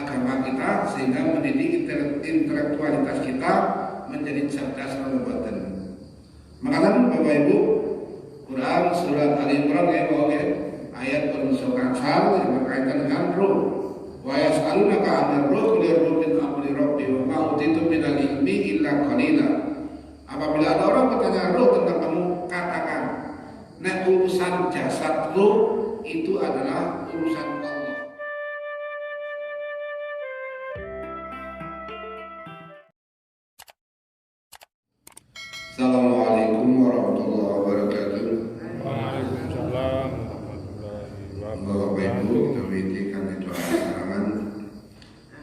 agama kita sehingga mendidik intelektualitas kita menjadi cerdas dan makanya Bapak Ibu Quran surat Al-Imran ayat bermusukan yang berkaitan dengan ruh. Wa yas'alunaka 'anil ruh qul ruh min amri rabbi wa ma utitu minal ilmi illa qalila. Apabila ada orang bertanya ruh tentang kamu, katakan, nek urusan jasad ruh itu adalah urusan Allah. Assalamualaikum warahmatullahi wabarakatuh. Waalaikumsalam warahmatullahi Bapak Ibu, wabarakatuh. kita witikan itu aman.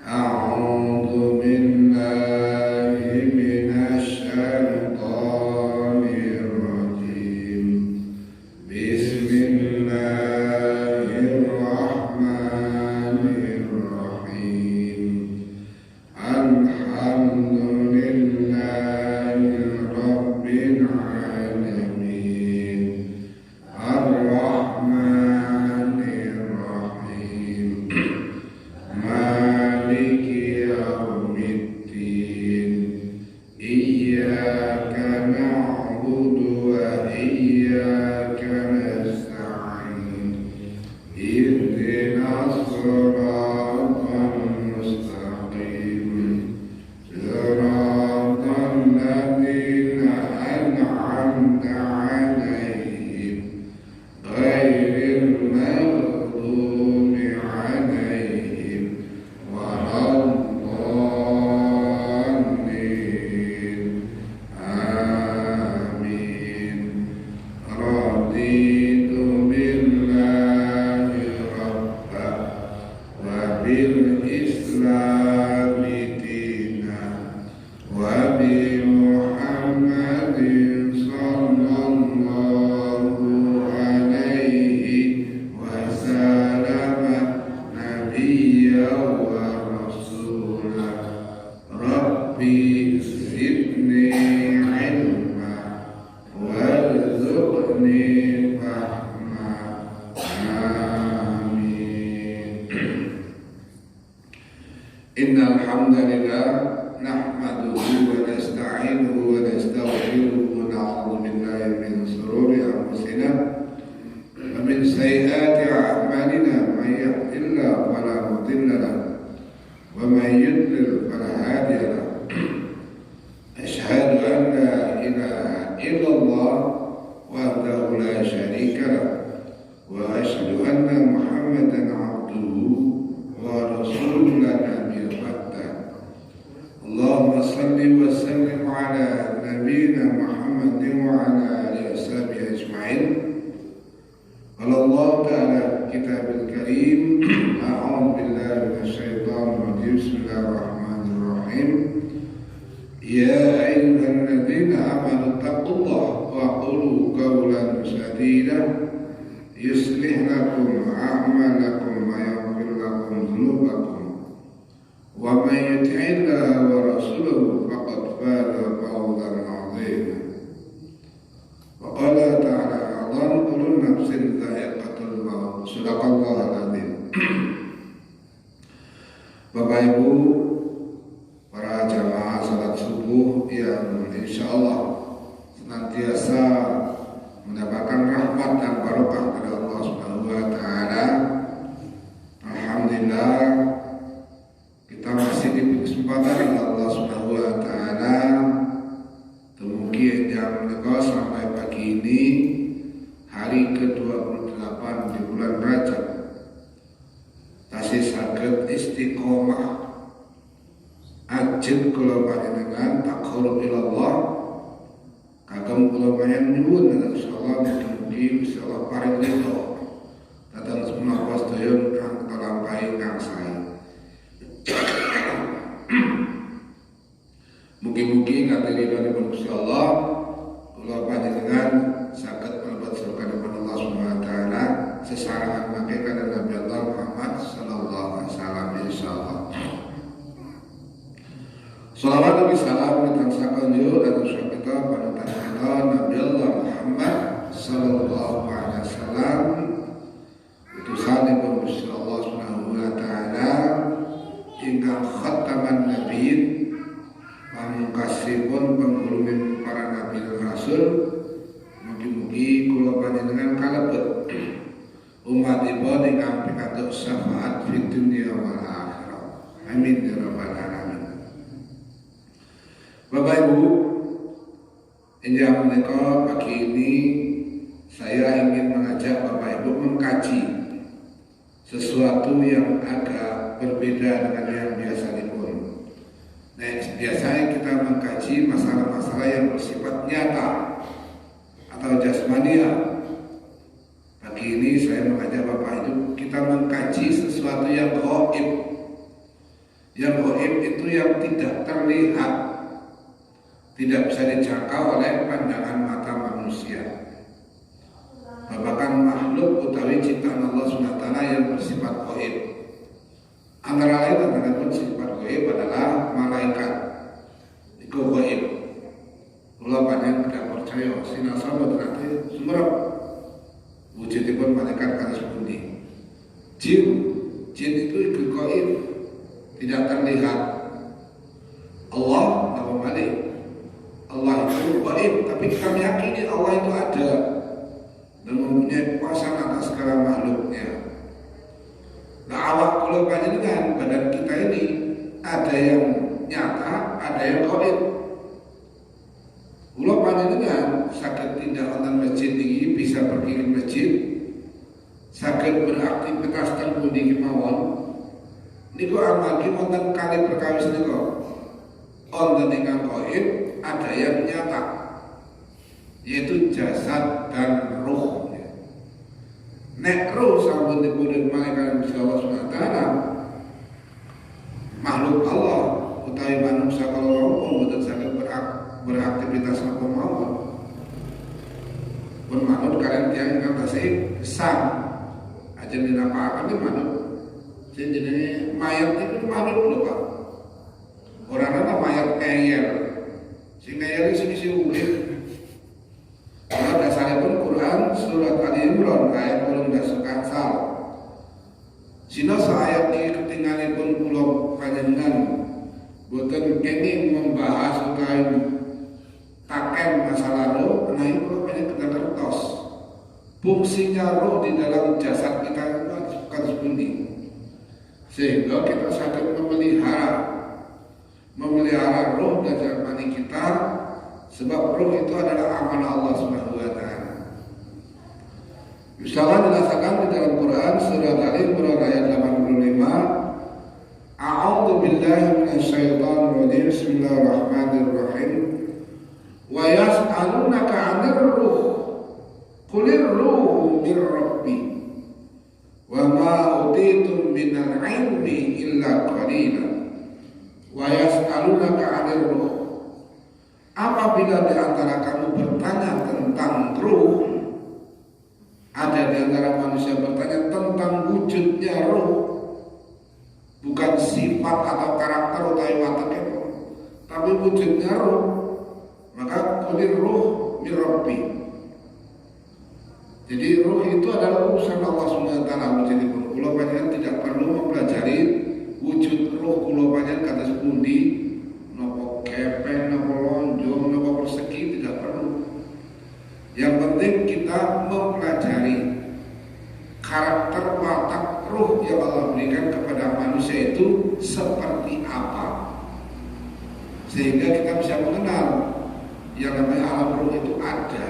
A'udzu billahi minasy syaithanir rajim. Bismillahirrahmanirrahim. Alhamdulillahi rabbil alamin. Ar-Rahmanir Rahim. Maliki yaumiddin. Iyyaka na'budu wa iyyaka nasta'in. Ihdinas siratal mustaqim. Siratal ladzina an'amta 'alaihim ghairil maghdubi 'alaihim waladdallin. Amin. Raditu billahi rabba wa bil islami dinan wa bi Muhammadin sallallahu alaihi wasallam nabiyya wa rasulah. Rabbi zidni ilma warzuqni fahma. Amin. Innal hamdalillah nahmaduhu wa nasta'inuhu wa nastaghfiruhu wa na'udzu billahi min shururi anfusina wa min sayyiati a'malina. May yahdihillahu fala mudilla lahu wa may yudlil fala hadiya lahu. Asyhadu an la ilaha illallah wahdahu la syarika lahu wa asyhadu anna Muhammadan 'abduhu wa rasuluhu la nabiyya ba'dah. Allahumma salli wa sallim ala nabiyyina Muhammadin wa ala alihi washabihi ajma'in. Qala Allah ta'ala kitabil karim. A'udzu billahi minasy syaithanir rajim. Bismillahirrahmanirrahim. Ya ayyuhalladzina amanu taqullaha wa qulu qawlan sadida yuslih lakum a'malakum wa yaghfir lakum dhunubakum wa may yuti'illaha wa rasulahu faqad faza fawzan 'azima. Wa qala ta'ala adhan kullu nafsin dha'iqatul maut. Shadaqallahul 'azim. Bapak Ibu, para jamaah salat subuh yang insyaallah senantiasa mendapatkan rahmat dan barokah dari Allah Subhanahu wa taala. Alhamdulillah kita masih diberi kesempatan oleh Allah Subhanahu wa taala dumugi jam menika sampai pagi ini hari ke-28 di bulan Rajab. Tasih saged istiqomah ajeng kula panjenengan takarrub ila Allah kagem kula panjenengan nyuwun insyaallah mugi Gusti Allah paring ridho dhateng semua sedaya kang kalampahi kang sae. Mugi-mugi ngaturipun Gusti Allah kula panjenengan saged mlebet surga Allah Subhanahu wa taala sesarengan mangke kana Nabi Allah Muhammad sallallahu alaihi wasallam insyaallah. Salawat dan salam ditansahkan juga dan kita pada kita Nabi Allah Muhammad sallallahu alaihi wasallam utusan yang Gusti Allah Subhanahu wa taala ingkang khataman nabiyyin pamungkasipun penggulungan para nabi dan rasul. Mugi-mugi kula panjenengan kalebet umatipun ingkang pikantuk syafaat fid dunya wal akhirah. Amin ya rabbal alamin. Bapak Ibu, injak menika pagi ini saya ingin mengajak Bapak Ibu mengkaji sesuatu yang agak berbeda dengan yang biasa dipun. Nah, biasanya kita mengkaji masalah-masalah yang bersifat nyata atau jasmania. Pagi ini saya mengajak Bapak Ibu kita mengkaji sesuatu yang gaib. Yang gaib itu yang tidak terlihat, tidak bisa dijangkau oleh pandangan mata manusia. Babakan makhluk utawi ciptaan Allah SWT yang bersifat gaib. Antara lain sifat gaib adalah malaikat. Itu gaib. Kula panjenengan tidak percaya sinasa berarti sumber wujudipun malaikat kados pundi. Jin itu ikut gaib, tidak terlihat. Allah apa balik? Allah itu gaib, tapi kita meyakini Allah itu ada dan mempunyai kuasa atas segala makhluknya. Nah, awak kula panjenengan badan kita ini ada yang nyata, ada yang gaib. Kula panjenengan saged tindak wonten masjid ini, bisa pergi ke masjid, saged beraktivitas ten pundi kemawon. Niku amargi wonten kali perkawis nika wonten ingkang gaib, ada yang nyata, yaitu jasad dan roh. Nek roh sampun dipundhut malaikat Allah SWT, makhluk Allah utawi manusia kalau mboten saged beraktivitas apa mawon. Pun manut kalian tiyang ingkang tasih gesang ajeng dinapakaken manut sing jenenge mayat itu manut lho Pak. Ora ana mayat ngeyel. Sing ngeyel isi urip. Kalau dasaripun Quran surat Ali Imran ayat 18 kansal. Sinoso ayat ini ketinggalipun kula panjenengan boten kenging membahas utawi taken masalah roh, nah ini kula pengen kita kertos. Fungsinya roh di dalam jasad kita kados pundi. Sehingga kita saged memelihara roh dan jasmani kita. Sebab roh itu adalah amanah Allah Subhanahu wa taala. Misalnya dilaksanakan di dalam Quran surah Al-Imran ayat 85. A'udzu billahi minasyaitonir rajim. Bismillahirrahmanirrahim. Wa yas'alunaka 'anir ruh. Qulir ruhu mir rabbi. Wa ma utitum minal 'ilmi illa qalila. Wa yas'alunaka 'anir ruh. Apabila di antara kamu bertanya tentang roh, ada di antara manusia bertanya tentang wujudnya roh, bukan sifat atau karakter utawi watak itu, tapi wujudnya roh, maka kulir roh mir rabbi. Jadi roh itu adalah urusan Allah SWT. Jadi kula panjenengan tidak perlu mempelajari wujud roh kula panjenengan kados pundi, nopo kepeng, nopo lonjong, nopo persegi, tidak perlu. Yang penting kita mempelajari karakter watak roh yang Allah berikan kepada manusia itu seperti apa, sehingga kita bisa mengenal yang namanya alam roh itu ada.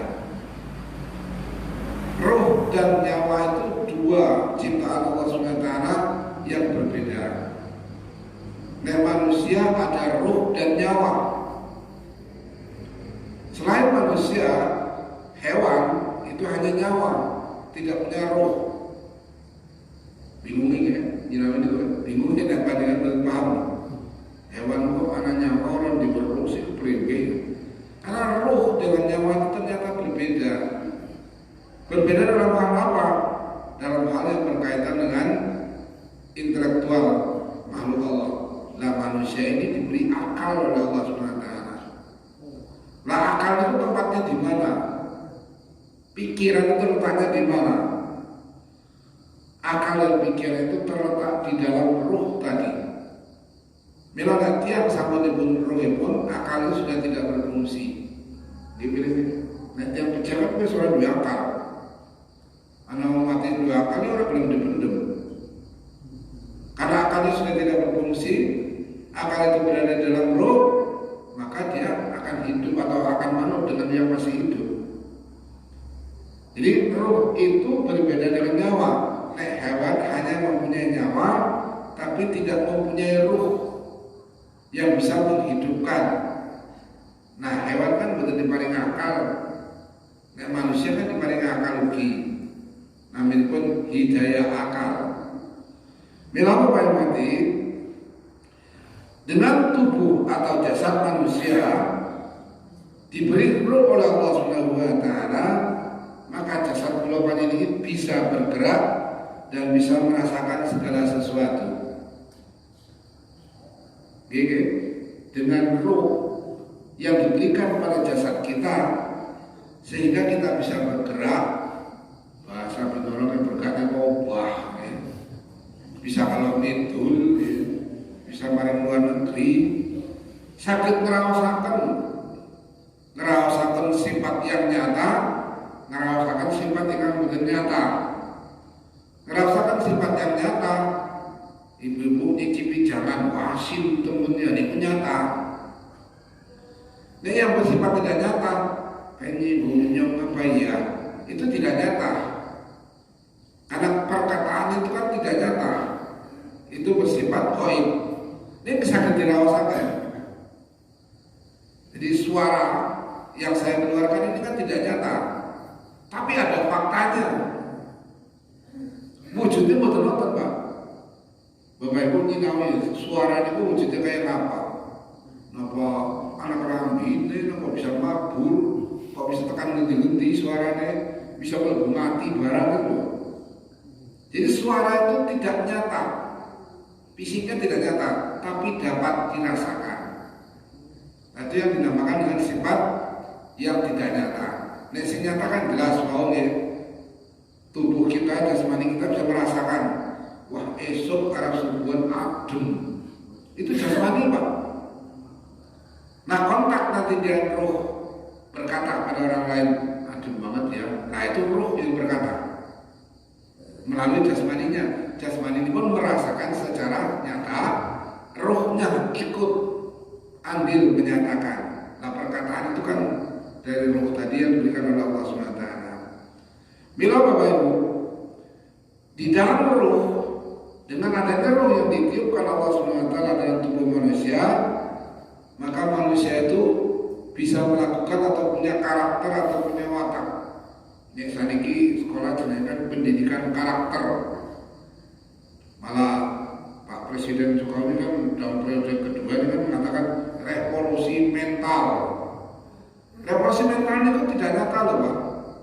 Roh dan nyawa itu dua ciptaan Allah SWT yang berbeda. Nah, manusia ada roh dan nyawa. Selain manusia, hewan itu hanya nyawa, tidak punya roh. Bingung ya? Jinawan itu bingung tidak dengan paham. Hewan kok anak nyawa orang diproduksi kepriwe? Karena roh dengan nyawa itu ternyata berbeda. Berbeda dalam hal apa? Dalam hal yang berkaitan dengan intelektual makhluk Allah. Nah, manusia ini diberi akal oleh Allah SWT. Nah, akal itu tempatnya di mana? Pikiran itu letaknya di mana? Akal dan pikiran itu terletak di dalam ruh tadi. Mila nanti yang sampun rohipun akal sudah tidak berfungsi. Dipilih nanti yang pejabat itu sudah dua akal. Anak mau mati dua akal orang belum dipendem. Karena akalnya sudah tidak berfungsi, akal itu berada dalam roh, maka dia akan hidup atau akan manut dengan yang masih hidup. Jadi roh itu berbeda dengan nyawa. Hewan hanya mempunyai nyawa, tapi tidak mempunyai ruh yang bisa menghidupkan. Nah, hewan kan betul diparing akal. Nah, manusia kan diparing akal lagi. Namun pun hidayah akal. Mila Bapak mati dengan tubuh atau jasad manusia diberi ruh oleh Allah Subhanahu wa taala, maka jasad global ini bisa bergerak dan bisa merasakan segala sesuatu. Gini, dengan ruh yang diberikan pada jasad kita sehingga kita bisa bergerak, bahasa penolong yang berkata obah, bisa kalau midul, bisa maring luar negeri, sakit ngerasakan sifat yang nyata, ngerasakan sifat yang bukan nyata, ngerasakan sifat yang nyata. Ibu-ibu nyicipi jangan wasin temennya ini nyata. Nah yang bersifat tidak nyata, kayak ibu nyong apa ya, itu tidak nyata. Karena perkataan itu kan tidak nyata, itu bersifat gaib. Ini bisa dirasakan. Jadi suara yang saya keluarkan ini kan tidak nyata, tapi ada faktanya. Wujudnya betul-betul Pak. Bapak Ibu nyinawi suara itu wujudnya kayak apa? Napa anak rambi ini, napa bisa mabur, kok bisa tekan ngendi-ngendi suaranya, bisa mati barang itu. Jadi suara itu tidak nyata, fisiknya tidak nyata, tapi dapat dirasakan. Nah, itu yang dinamakan dengan sifat yang tidak nyata. Nah, yang nyata kan jelas bahwa tubuh kita, jasmani kita bisa merasakan. Wah, esok arah subuhan adem. Itu jasmani Pak. Nah, kontak nanti dengan roh berkata pada orang lain, adem banget ya. Nah, itu roh yang berkata melalui jasmaninya. Jasmani ini pun merasakan secara nyata, rohnya ikut andil menyatakan. Nah, perkataan itu kan dari roh tadi yang diberikan oleh Allah SWT. Mila Bapak Ibu, di dalam roh, dengan adanya roh yang ditiupkan Allah SWT dalam tubuh manusia, maka manusia itu bisa melakukan atau punya karakter atau punya watak. Ini saniki sekolah jenengan pendidikan karakter. Malah Pak Presiden Jokowi kan dalam periode kedua ini kan mengatakan revolusi mental. Revolusi mental itu tidak nyata loh Pak.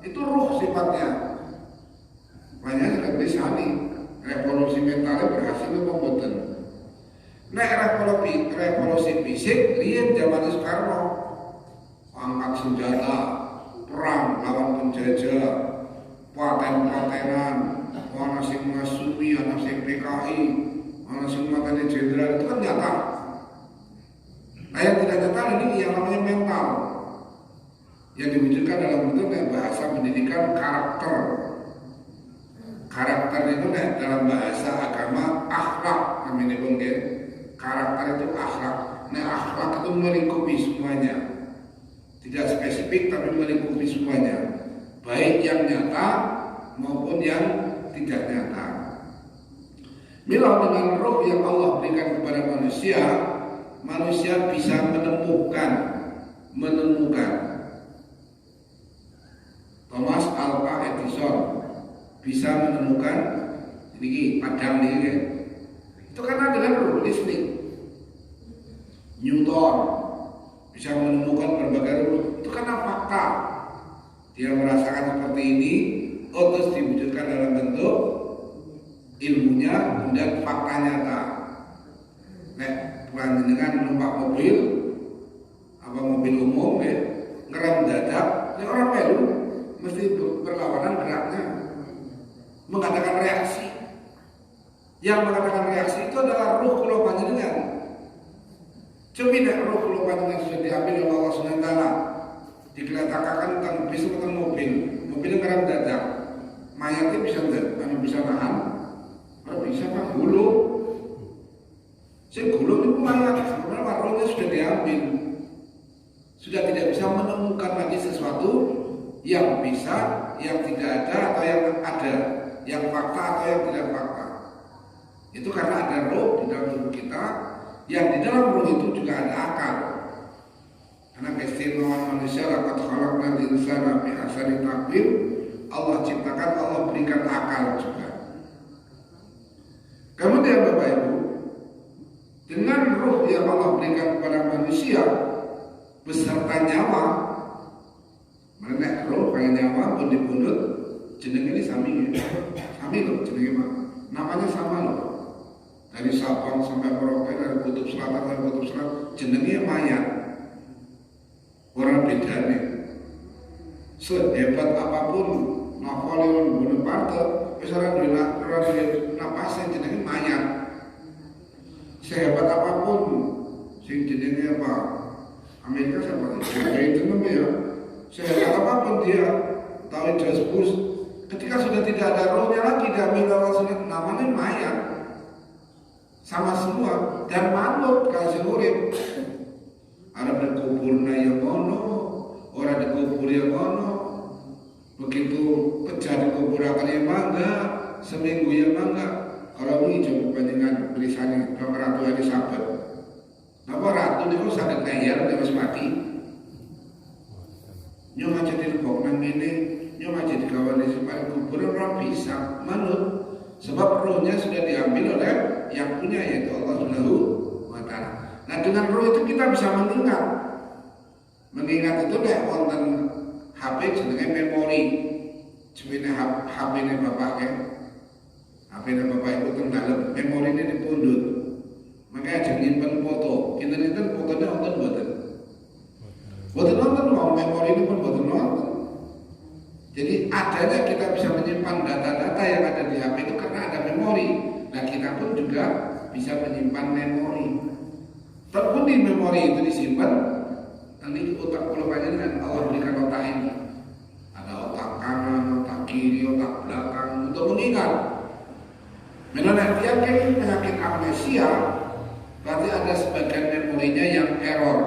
Itu ruh sifatnya. Banyak yang bisa nih. Revolusi mentalnya berhasil membuat. Nah, revolusi fisik lihat zaman Soekarno, angkat senjata, perang lawan penjajah, paten-patenan, ana sing masumi, ana sing PKI, ana sing matane jenderal, itu kan nyata. Nah, yang tidak nyata ini yang namanya mental, yang diwujudkan dalam bentuk bahasa pendidikan karakter. Karakter itu dalam bahasa agama akhlak namanya pun ya. Karakter itu akhlak. Nah, akhlak itu melingkupi semuanya. Tidak spesifik tapi melingkupi semuanya. Baik yang nyata maupun yang tidak nyata. Mila dengan roh yang Allah berikan kepada manusia, manusia bisa menemukan. Thomas Alva Edison bisa menemukan ini padang ini, itu karena dengan roh listrik. Newton bisa menemukan berbagai roh, itu karena fakta. Dia merasakan seperti ini, terus diwujudkan dalam bentuk ilmunya dan fakta nyata. Nah, bukan dengan numpak mobil, apa mobil umum ya, ngerem dadak, ya orang melu mesti berlawanan geraknya. Mengadakan reaksi. Yang mengadakan reaksi itu adalah ruh kalau panjenengan. Coba nek roh kula panjenengan sudah diambil oleh Allah Subhanahu wa taala. Dikeletakan tentang besok tentang mobil ngeram dadak. Mayatnya bisa nahan. Kalau bisa Pak gulung. Saya gulung itu mayat, sebenarnya rohnya sudah diambil. Sudah tidak bisa menemukan lagi sesuatu yang bisa, yang tidak ada atau yang ada, yang fakta atau yang tidak fakta. Itu karena ada roh di dalam tubuh kita, yang di dalam roh itu juga ada akal. Karena keistimewaan manusia laqad khalaqnal insana fi ahsani taqwim, Allah ciptakan, Allah berikan akal juga. Kemudian Bapak Ibu, dengan roh yang Allah berikan kepada manusia beserta nyawa, menek roh kayak nyawa pun dipundut, jeneng ini sami loh jenenge Pak. Namanya sama loh. Dari Sabang sampai Merauke, dari kutub selatan sampai kutub selatan, jenenge mayat. Orang beda nih. Sehebat apapun Napoleon Bonaparte, misalnya di napasnya jenenge mayat. Sehebat apapun sing jenenge apa? Amerika siapa? Itu namanya ya. Sehebat apapun dia, tahu George Bush, ketika sudah tidak ada rohnya lagi diambil Allah Subhanahu namanya mayat. Sama semua dan manut kasih urip. Ada dikubur yang ngono, orang dikubur yang ngono. Begitu pecah dikubur akan yang mangga, seminggu yang mangga. Kalau ini cukup panjangan tulisannya Ratu Elizabeth. Napa ratu niku saged ngeyel terus mati. Nyo aja dilebok nang ngene, nyo aja digawani supaya kubur ora bisa manut. Sebab rohnya sudah diambil oleh yang punya, yaitu Allah Subhanahu wa taala. Nah, dengan roh itu kita bisa mengingat. Mengingat itu nek wonten HP jenenge memori. Jenenge HP-ne bapak HP-ne bapak ibu teng dalem, memorine dipundhut. Makanya aja nyimpen foto. Kinten-kinten fotonya wonten mboten? Mboten wonten wong memori ini pun mboten wonten. Jadi adanya kita bisa menyimpan data-data yang ada di HP itu karena ada memori. Nah, kita pun juga bisa menyimpan memori. Terpundi memori itu disimpan, nanti otak kula panjenengan Allah berikan otak ini. Ada otak kanan, otak kiri, otak belakang untuk mengingat. Menurut yakin penyakit amnesia, berarti ada sebagian memorinya yang error,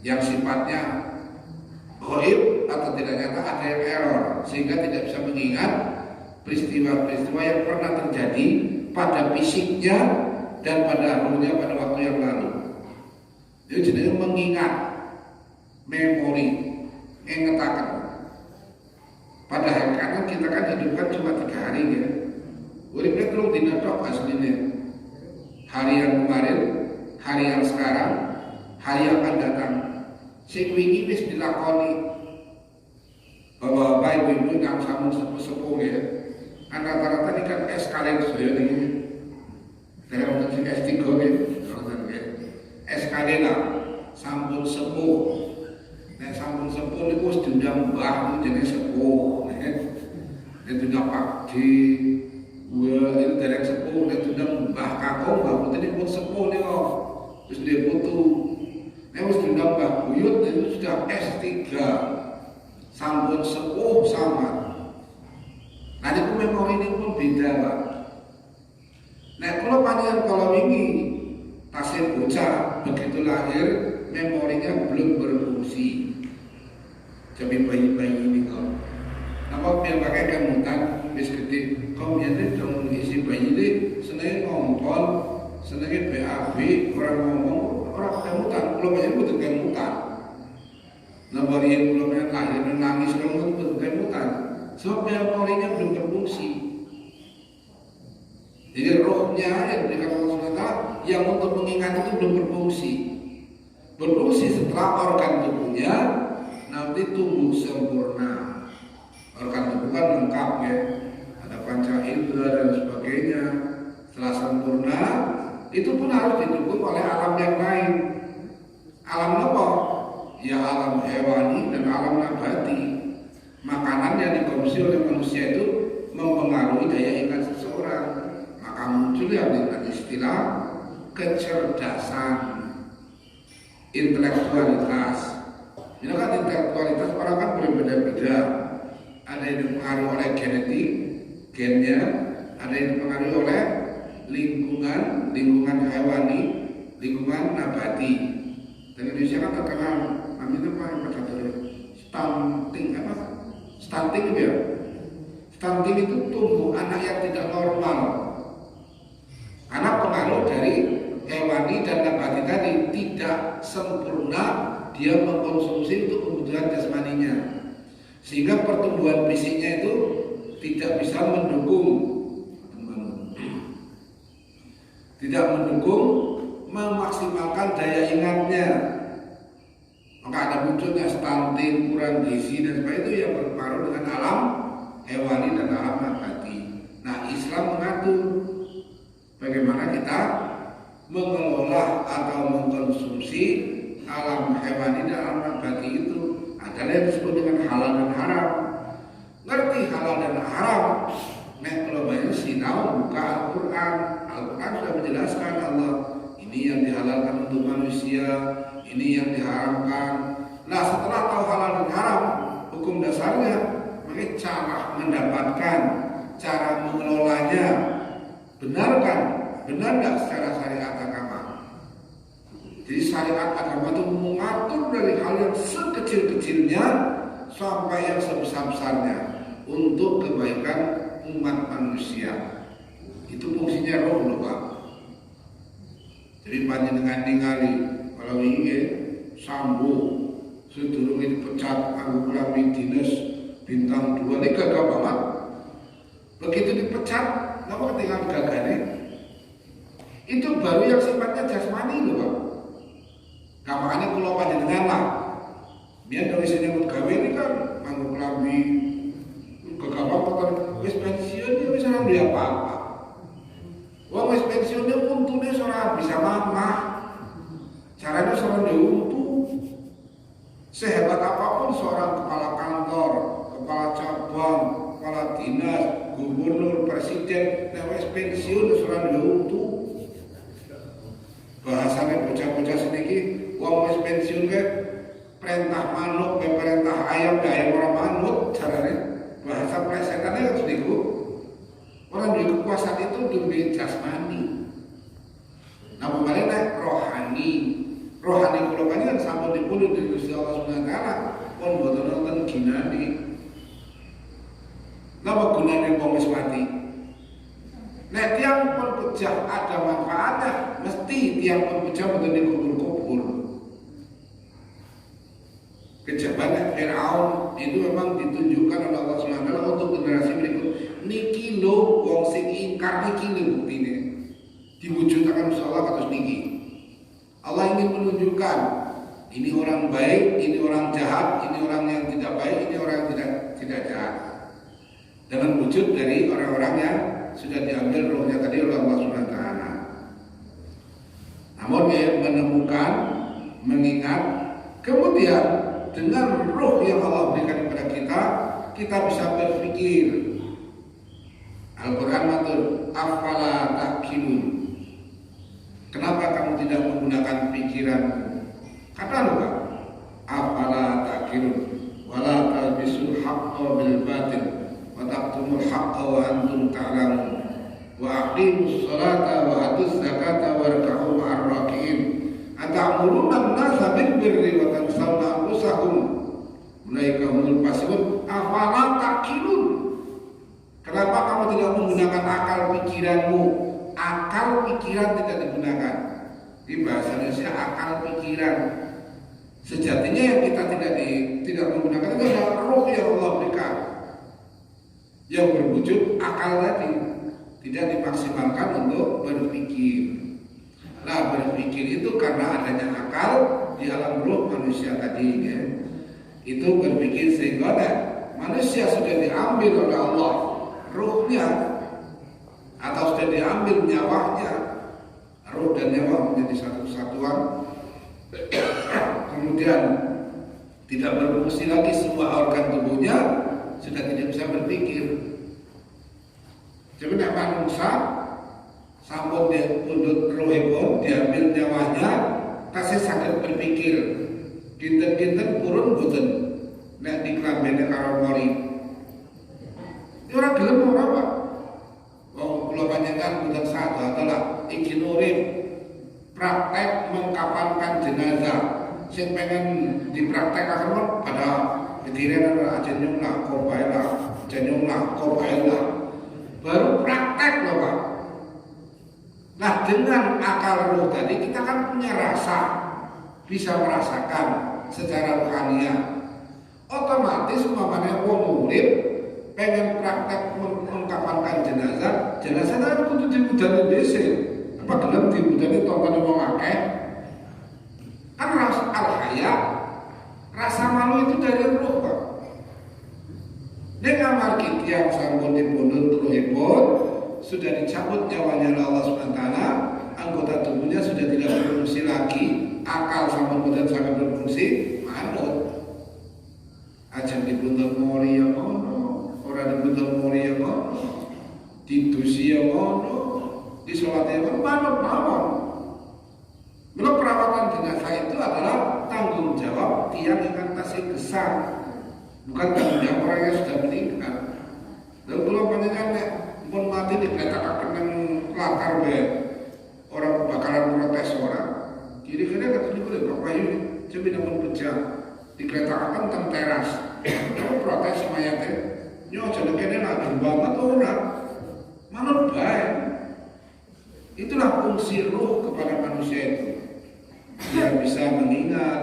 yang sifatnya ghaib atau tidak nyata, ada yang error sehingga tidak bisa mengingat peristiwa-peristiwa yang pernah terjadi pada fisiknya dan pada ruhnya pada waktu yang lalu. Jadi mengingat, memori, ngengetaken. Padahal karena kita kan hidup kan cuma 3 hari ya. Uripnya terus dina tok asline. Hari yang kemarin, hari yang sekarang, hari yang akan datang. Sing wingi wis dilakoni. Bapak ibu yang sampun sepuh ya. Kan rata-rata ini kan SKL saya ini. Dari orang sing S3 ya. SKL lah sampun sepuh. Nek sampun sepuh niku wis diundang mbah jenenge sepuh. Nek diundang pakdi, itu derek sepuh, nek diundang mbah kakung, mbah putih pun sepuh niku. Terus dia putu. Nek wis diundang mbah buyut itu sudah S3. Sampun sepuh sama. Nah itu memori ini pun beda Pak. Nah kalau panjang kalau ini tasir bocah begitu lahir memorinya belum berfungsi. Jadi bayi-bayi ini kok. Apa yang pakai kemutan bis gede. Kau biasanya dong isi bayi ini seneng ngomong, senengnya BAB orang ngomong orang kemutan. Kalau banyak butuh kemutan. Nomor yang belum lahir dan nangis kamu butuh kemutan. Sebab memorinya belum berfungsi. Jadi rohnya yang diberikan Allah SWT yang untuk mengingat itu belum berfungsi. Berfungsi setelah organ tubuhnya nanti tumbuh sempurna. Organ tubuh kan lengkap ya, ada panca indera dan sebagainya. Setelah sempurna itu pun harus didukung oleh alam yang lain. Alam apa? Ya alam hewani dan alam nabati. Makanan yang dikonsumsi oleh manusia itu mempengaruhi daya ingat seseorang. Maka muncul yang dengan istilah kecerdasan, intelektualitas. Ini kan intelektualitas orang kan berbeda-beda. Ada yang dipengaruhi oleh genetik, gennya, ada yang dipengaruhi oleh lingkungan hewani, lingkungan nabati. Dan Indonesia kan terkenal namanya apa yang pada stunting itu ya. Stunting itu tumbuh anak yang tidak normal karena pengaruh dari hewani dan nabati tadi, tidak sempurna dia mengkonsumsi untuk kebutuhan jasmaninya, sehingga pertumbuhan fisiknya itu tidak bisa mendukung memaksimalkan daya ingatnya. Maka ada munculnya stunting, kurang gizi dan sebagainya, itu yang berpengaruh dengan alam hewani dan alam nabati. Nah, Islam mengatur bagaimana kita mengelola atau mengkonsumsi alam hewani dan alam nabati itu. Ada yang disebut dengan halal dan haram. Ngerti halal dan haram? Nah, kalau banyak sinau buka Al-Quran. Al-Quran sudah menjelaskan Allah ini yang dihalalkan untuk manusia, ini yang diharamkan. Nah, setelah tahu halal dan haram, hukum dasarnya, maka cara mendapatkan, cara mengelolanya, benar nggak secara syariat agama? Jadi syariat agama itu mengatur dari hal yang sekecil-kecilnya sampai yang sebesar-besarnya untuk kebaikan umat manusia. Itu fungsinya roh loh Pak. Jadi panjenengan ningali kalau ini sambo sedurunge dipecat aku kelambi dinas bintang 2 ini gagah banget. Begitu dipecat, kenapa ketinggalan gagahnya? Itu baru yang sifatnya jasmani loh Pak. Nah, makanya kalau panjenengan lah biar dari sini nyebut gawe ini kan nganggo kelambi gagah banget, wis pensiun ya wis ora duwe apa-apa. Wong wis pensiunnya untune ora bisa mamah. Caranya seorang untu. Sehebat apapun seorang kepala kantor, kepala cabang, kepala dinas, gubernur, presiden, nek wis pensiun seorang untu. Bahasanya bocah-bocah seniki, wong wis pensiun ke perintah manuk, perintah ayam, ayam ora manut caranya. Bahasa plesetannya harus diku. Orang di kekuasaan itu demi jasmani. Nah, kemarin rohani kalau kan sampun dipundhut dari Gusti Allah Subhanahu wa taala, pun boten wonten ginane. Napa gunane wong wis mati? Nek tiyang pun pejah ada manfaatnya, mesti tiyang pun pejah boten dikubur-kubur. Kejaban Firaun itu memang ditunjukkan oleh Allah Subhanahu wa taala untuk generasi berikut. Niki lo wong sing ingkar niki lho buktine. Diwujudkan Allah kados niki. Allah ingin menunjukkan ini orang baik, ini orang jahat, ini orang yang tidak baik, ini orang yang tidak jahat. Dengan wujud dari orang-orang yang sudah diambil rohnya tadi oleh Allah Subhanahu wa taala. Namun dia menemukan, mengingat, kemudian dengan roh yang Allah berikan kepada kita bisa berpikir. Al-Quran matur, afala ta'qilun. Kenapa kamu tidak menggunakan pikiranmu? Kata lu Pak, afala ta'qilun wala talbisul haqqa bil batil wa taqtumul haqqa wa antum ta'lamun wa aqimus salata wa atuz zakata warka'u ma'ar raki'in ata'muruna an-nasa bil birri wa tansawna anfusakum ulaika humul fasiqun afala ta'qilun. Kenapa kamu tidak menggunakan akal pikiranmu? Akal pikiran tidak digunakan. Di bahasa Indonesia akal pikiran. Sejatinya yang kita tidak menggunakan itu adalah roh yang Allah berikan. Yang berwujud akal tadi tidak dimaksimalkan untuk berpikir. Nah, berpikir itu karena adanya akal di alam roh manusia tadi ya. Itu berpikir sehingga manusia sudah diambil oleh Allah ruhnya atau sudah diambil nyawanya. Ruh dan nyawa menjadi satu kesatuan. Kemudian tidak berfungsi lagi semua organ tubuhnya, sudah tidak bisa berpikir. Jadi manusia sampun dia pundut rohipun diambil nyawanya, tasih saged berpikir kinten-kinten purun boten nek diklambene karo mori. Ora gelem ora Pak. Wong kula panjenengan boten sadar telah iki urip praktek mengkapankan jenazah sing pengen dipraktekkan pada kediren aja nyunglah kobaela, aja nyunglah kobaela. Baru praktek loh Pak. Nah dengan akal roh tadi kita kan punya rasa, bisa merasakan secara rohaniah. Otomatis umpamanya wong urip pengen praktek mengkapankan jenazah, jenazah kan kudu dimudani dhisik. Apa gelem dimudani tonton wong akeh? Kan rasa al-haya, rasa malu itu dari roh Pak. Nek kamar kita yang sampun dipundhut rohipun sudah dicabut nyawanya oleh Allah SWT, anggota tubuhnya sudah tidak berfungsi lagi, akal sampun boten saged berfungsi, manut. Ajeng dipundhut mori ya ngono, ora dipundhut mori ya ngono, didusi ya ngono, disolati ya ngono, manut mawon. Mula perawatan jenazah itu adalah tanggung jawab tiang ingkang tasih besar. Bukan tanggung jawab orang yang sudah meninggal. Dan kalau panjenengan nek pun mati digletakaken nang latar bae orang bakalan protes orang. Kira-kira kata niku lho Pak Wahyu, coba namun pecah digletakaken teng teras. Kalau protes mayate, yo aja kene nak banget ora. Manut bae. Itulah fungsi roh kepada manusia itu. Dia bisa mengingat,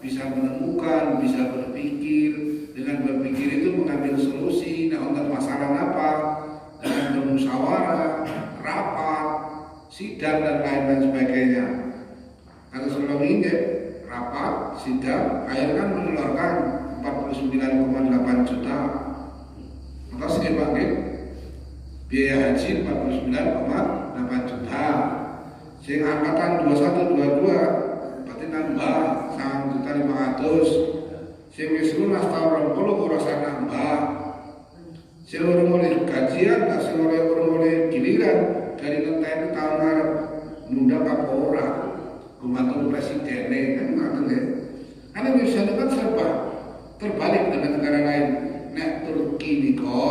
bisa menemukan, bisa berpikir. Dengan berpikir itu mengambil solusi, nah untuk masalah apa, dengan bermusyawarah, rapat, sidang dan lain-lain sebagainya. Kalau sebelum ini rapat, sidang, akhirnya kan mengeluarkan 49,8 juta. Maka sekitar biaya haji 49,8 juta. Sing angkatan 2122 berarti nambah 1.500.000. Sing wis lunas tahun 20 ora usah nambah. Sing ora mulai gajian, sing ora mulai giliran dari ngenteni tahun ngarep nunda apa ora. Gumantung presiden kan ngoten ya. Karena Indonesia itu kan serba terbalik dengan negara lain. Nek Turki niko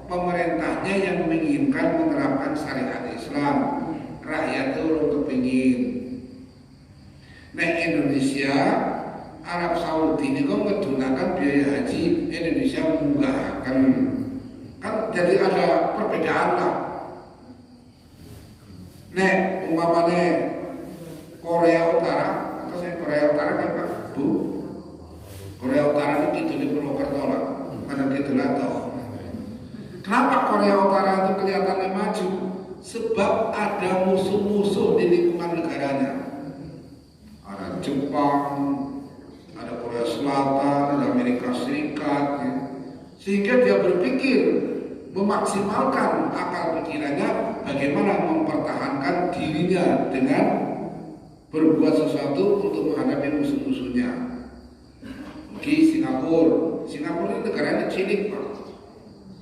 pemerintahnya yang menginginkan menerapkan syariat Islam, rakyat itu orang kepingin. Nek Indonesia Arab Saudi ini kok menggunakan biaya haji Indonesia mengunggahkan, kan jadi ada perbedaan lah. Nek umpamanya Korea Utara atau saya Korea Utara kan Pak Bu, Korea Utara itu gitu di Purwokerto lah, karena gitu lah toh. Kenapa Korea Utara itu kelihatannya maju? Sebab ada musuh-musuh di lingkungan negaranya. Ada Jepang, ada Korea Selatan, ada Amerika Serikat, ya. Sehingga dia berpikir memaksimalkan akal pikirannya bagaimana mempertahankan dirinya dengan berbuat sesuatu untuk menghadapi musuh-musuhnya. Di Singapura ini negaranya cilik Pak.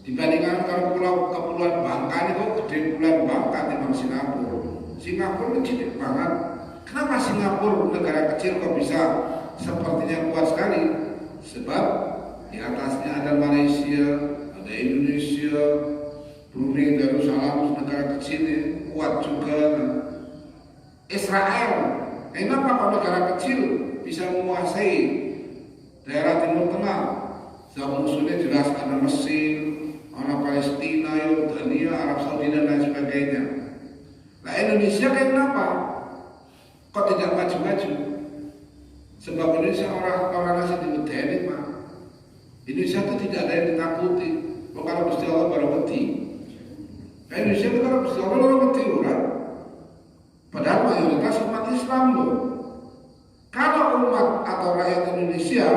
Dibandingkan kalau kepulauan Bangka ini kok gede Kepulauan Bangka memang Singapura. Singapura ini cilik banget. Kenapa Singapura negara kecil kok bisa sepertinya kuat sekali? Sebab di atasnya ada Malaysia, ada Indonesia, Brunei Darussalam, negara kecil ini kuat juga. Israel, kenapa kalau negara kecil bisa menguasai daerah Timur Tengah? Sebab musuhnya jelas ada Mesir, ada Palestina, Yordania, Arab Saudi dan lain sebagainya. Nah Indonesia kayak kenapa? Kok tidak maju-maju? Sebab Indonesia orang nasi dimedeni Pak. Indonesia itu tidak ada yang ditakuti. Kalau Gusti Allah baru wedi. Indonesia itu kalau Gusti Allah baru wedi orang. Padahal mayoritas umat Islam loh. Kalau umat atau rakyat Indonesia,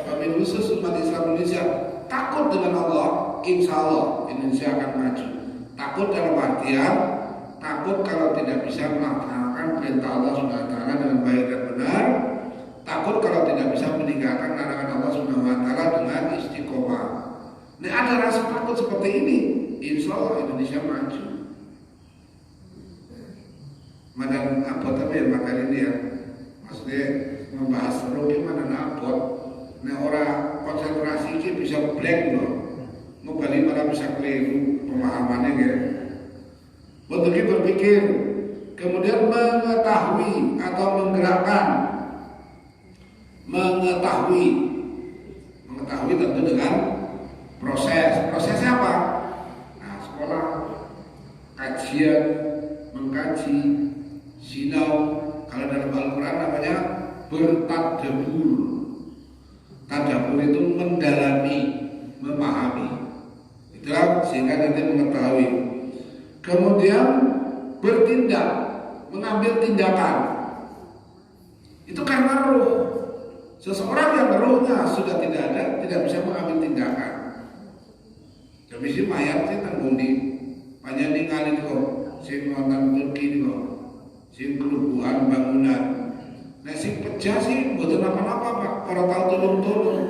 kami khusus umat Islam Indonesia takut dengan Allah, insya Allah Indonesia akan maju. Takut dalam artian takut kalau tidak bisa melaksanakan perintah Allah SWT dengan baik dan benar. Takut kalau tidak bisa meninggalkan larangan Allah SWT dengan istiqomah. Nah ada rasa takut seperti ini, insya Allah Indonesia maju. Madan abot tapi ya materi ini ya. Maksudnya membahas roh gimana abot. Nah orang konsentrasi ini bisa blank loh. Mau balik malah bisa keliru pemahamannya ya. Bentuknya berpikir, kemudian mengetahui atau menggerakkan. Mengetahui tentu dengan prosesnya apa? Nah, sekolah, kajian, mengkaji, sinau, kalau dalam Al-Quran namanya bertadabbur. Tadabbur itu mendalami, memahami. Itulah sehingga nanti mengetahui. Kemudian bertindak, mengambil tindakan. Itu karena roh. Seseorang yang rohnya sudah tidak ada, tidak bisa mengambil tindakan. Jadi si mayat sih tanggung di banyak ningali kok, si nonton Turki kok, si kerubuhan bangunan. Nah si pecah sih bukan apa-apa pak, orang tahu tolong.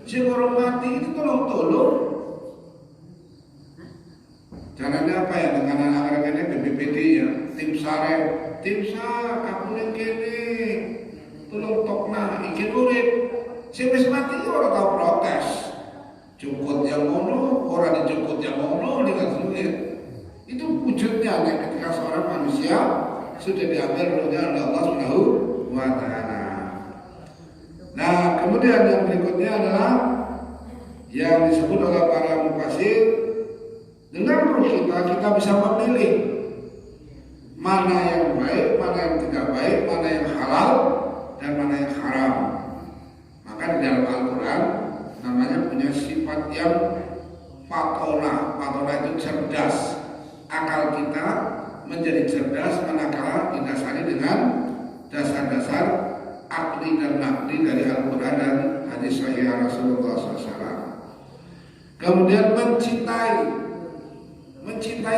Si orang mati itu tolong. Caranya apa ya dengan anak-anak ini BPPD ya, tim SAR, aku yang kene. Tolong tokna ikin urip wis mati orang tahu protes cukut yang ngono orang dicukut yang ngono itu wujudnya ketika seorang manusia sudah diambil rohnya oleh Allah Subhanahu wa ta'ala. Nah kemudian yang berikutnya adalah yang disebut oleh para mufassir, dengan roh kita bisa memilih mana yang baik, mana yang tidak baik, mana yang halal dan mana yang haram. Maka di dalam Al-Quran namanya punya sifat yang fatona. Fatona itu cerdas. Akal kita menjadi cerdas manakala didasari dengan dasar-dasar akli dan nakli dari Al-Quran dan hadis sahih Rasulullah SAW. Kemudian mencintai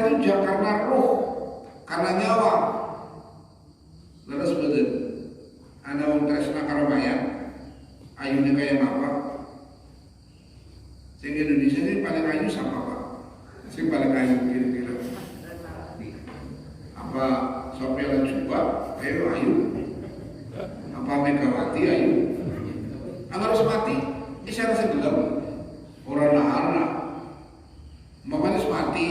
itu juga karena roh, karena nyawa. Lalu sebetulnya Anda mau tresna karo mayat, ayunya kayak apa? Sing Indonesia ini paling ayu sama apa? Sing paling ayu kira-kira. Apa Sophia Latjuba? Ayu. Apa Megawati ayu? Anda harus mati, isyarat segelap. Orang nahana, makanya mati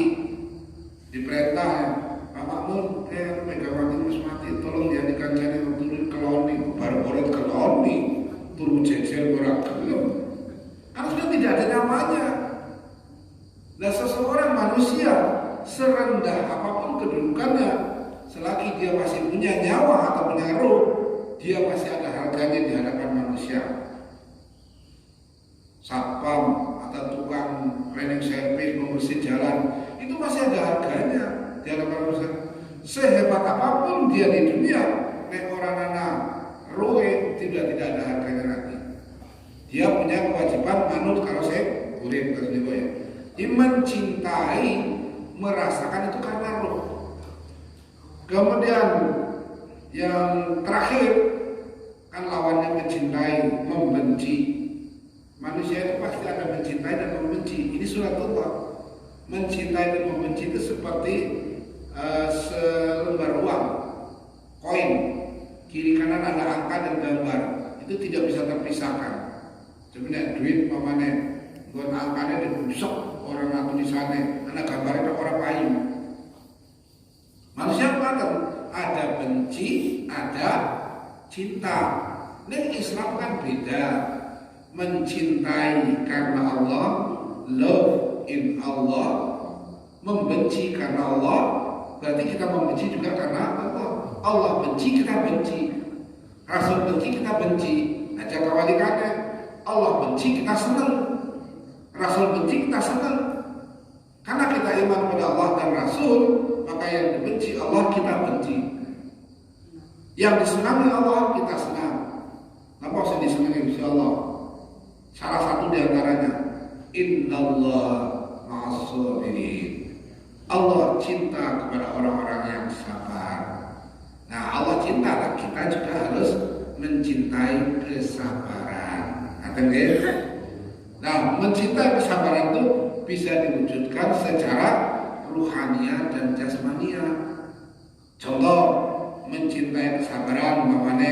diperintah. Pak Makmun, Megawati harus mati, tolong jadikan cari turun keloni, baru keloni, turun jejer orang gelem. Harusnya tidak ada namanya. Nah seseorang manusia serendah apapun kedudukannya, selagi dia masih punya nyawa atau punya roh, dia masih ada harganya di hadapan manusia. Satpam atau tukang cleaning service membersih jalan itu masih ada harganya di hadapan manusia. Sehebat apapun dia di dunia, nek orang anak rohe tidak ada harganya nanti. Dia punya kewajiban manut kalau saya urip terus nih ya. Dia mencintai, merasakan itu karena roh. Kemudian yang terakhir kan lawannya mencintai, membenci. Manusia itu pasti ada mencintai dan membenci. Ini surat Allah. Mencintai dan membenci itu seperti selembar uang, koin, kiri kanan ada angka dan gambar, itu tidak bisa terpisahkan. Sebenarnya duit mamane, buat angkanya dibusuk orang aku di sana, anak gambarnya orang payu. Manusia apa? Ada benci, ada cinta. Ini Islam kan beda. Mencintai karena Allah, love in Allah, membenci karena Allah. Berarti kita membenci juga karena Allah. Allah benci, kita benci. Rasul benci, kita benci. Aja kawalikannya. Allah benci, kita senang. Rasul benci, kita senang. Karena kita iman pada Allah dan Rasul, maka yang dibenci Allah kita benci. Yang disenangi Allah kita senang. Apa yang disenangi insya Allah? Salah satu di antaranya, Innallah ma'as-sabirin. Allah cinta kepada orang-orang yang sabar. Nah Allah cinta, kita juga harus mencintai kesabaran. Nah mencintai kesabaran itu bisa diwujudkan secara ruhaniah dan jasmaniah. Contoh, mencintai kesabaran, mamane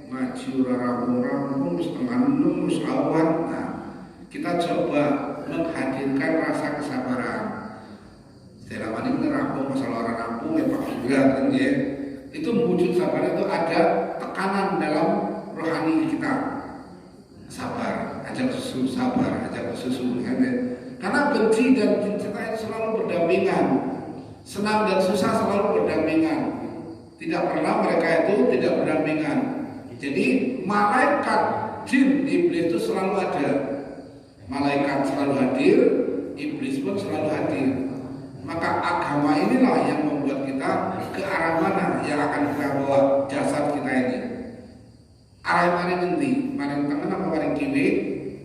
ngaji rampung-rampung setengah 6 wis awan. Nah, kita coba menghadirkan rasa kesabaran. Dalam ini rampung masalah orang rampung ya Pak Gibran kan ya. Itu wujud sabar itu ada tekanan dalam rohani kita. Sabar, ajak susu sabar, ajak susu kan ya. Karena benci dan cinta itu selalu berdampingan. Senang dan susah selalu berdampingan. Tidak pernah mereka itu tidak berdampingan. Jadi malaikat, jin, iblis itu selalu ada. Malaikat selalu hadir, iblis pun selalu hadir. Maka agama inilah yang membuat kita ke arah mana yang akan kita bawa jasad kita ini. Arah mana nanti, paling tengah apa paling kiri,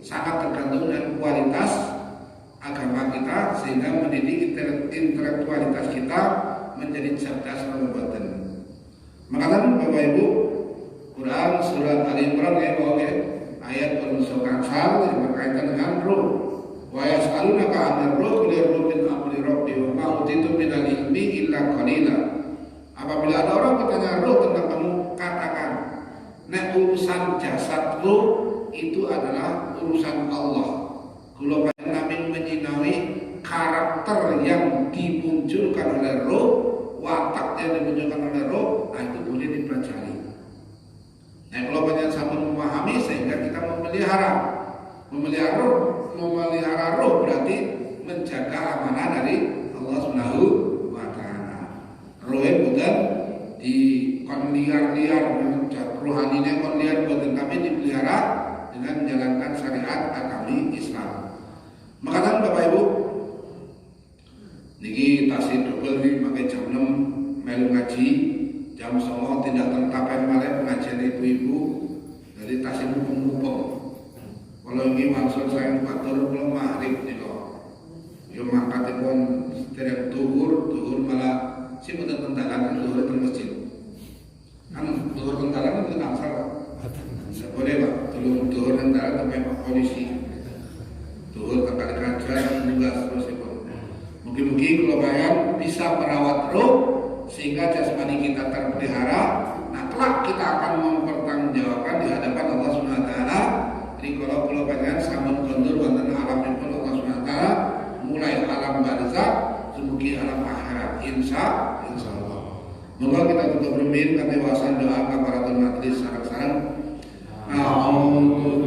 sangat tergantung dengan kualitas agama kita sehingga mendidik intelektualitas kita menjadi cerdas dan batin. Makanya Bapak Ibu, Quran surat Al-Imran ayat penusukan yang berkaitan dengan roh. Wa yas'alunaka 'anil ruh qul ruh min amri rabbi wa ma utitu minal ilmi illa qalila. Apabila ada orang bertanya roh tentang kamu, katakan, nek urusan jasad roh itu adalah urusan Allah. Kula panjenengan menyinawi karakter yang dimunculkan oleh roh, watak yang dimunculkan oleh roh, itu boleh dipelajari. Nah, kalau panjenengan sampai memahami sehingga kita memelihara roh berarti menjaga amanah dari Allah Subhanahu wa taala. Roh bukan di kon liar-liar, rohaninya kon liar bukan, tapi dipelihara dengan menjalankan syariat agama Islam. Makanya Bapak Ibu, niki tasih double nih pakai jam 6 melu ngaji, jam 9 tidak tercapai malah pengajian ibu-ibu, jadi tasih mupeng-mupeng. Kalau ini maksud saya matur kula maghrib nika. Yo mangkatipun dereng tuhur malah si mboten tentakan tuhur teng masjid. Kan tuhur tentakan itu angsal. Boleh Pak, tuhur tentakan sampai Pak polisi. Tuhur kali kajian tugas terus itu. Mungkin kalau bayan bisa merawat roh sehingga jasmani kita terpelihara. Nah, kelak kita akan mempertanggungjawabkan di hadapan Allah Subhanahu wa taala. Jadi kalau panjenengan sampun kondur wonten alamipun Allah Subhanahu wa taala, mulai alam barzakh dumugi alam akhirat insyaallah. Moga kita tutup rumiyin kanthi wawasan doa kafaratul majlis sareng-sareng. A'udzu